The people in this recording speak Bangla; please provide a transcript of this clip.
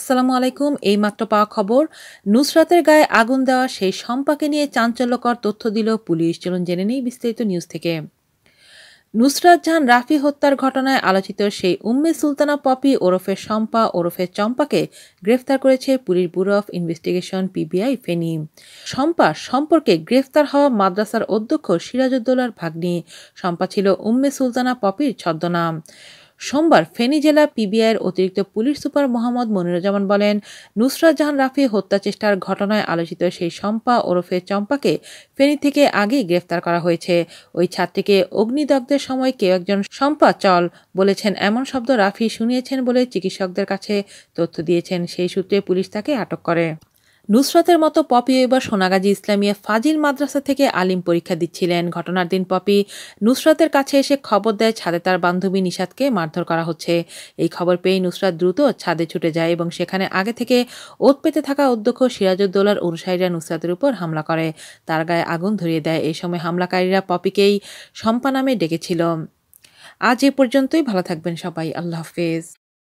আসসালামু আলাইকুম। এইমাত্র পাওয়া খবর, নুসরাতের গায়ে আগুন দেওয়া সেই শম্পাকে নিয়ে চাঞ্চল্যকর তথ্য দিল পুলিশ। চলুন জেনে নেই বিস্তারিত নিউজ থেকে। নুসরাত জাহান রাফি হত্যার ঘটনায় আলোচিত সেই উম্মে সুলতানা পপি ওরফে শম্পা ওরফে চম্পাকে গ্রেফতার করেছে police bureau of investigation PBI Feni. Shampa সম্পর্কে গ্রেফতার হওয়া মাদ্রাসার অধ্যক্ষ সিরাজউদ্দৌলার ভাগ্নি। শম্পা ছিল উম্মে সুলতানা পপির ছদ্মনাম। সোমবার ফেনী জেলা পিবিআইয়ের অতিরিক্ত পুলিশ সুপার মোহাম্মদ মনিরুজ্জামান বলেন, নুসরাত জাহান রাফি হত্যা চেষ্টার ঘটনায় আলোচিত সেই শম্পা ওরফে চম্পাকে ফেনী থেকে আগেই গ্রেফতার করা হয়েছে। ওই ছাত্রীকে অগ্নিদগ্ধের সময় কেউ একজন শম্পা চল বলেছেন এমন শব্দ রাফি শুনিয়েছেন বলে চিকিৎসকদের কাছে তথ্য দিয়েছেন। সেই সূত্রে পুলিশ তাকে আটক করে। নুসরাতের মতো পপিও এবার সোনাগাজী ইসলামিয়া ফাজিল মাদ্রাসা থেকে আলিম পরীক্ষা দিচ্ছিলেন। ঘটনার দিন পপি নুসরাতের কাছে এসে খবর দেয় ছাদে তার বান্ধবী নিশাতকে মারধর করা হচ্ছে। এই খবর পেয়ে নুসরাত দ্রুত ছাদে ছুটে যায় এবং সেখানে আগে থেকে ওত পেতে থাকা অধ্যক্ষ সিরাজউদ্দৌলার অনুসারীরা নুসরাতের উপর হামলা করে, তার গায়ে আগুন ধরিয়ে দেয়। এই সময় হামলাকারীরা পপিকেই শম্পা নামে ডেকেছিল। আজ এ পর্যন্তই। ভালো থাকবেন সবাই। আল্লাহ হাফেজ।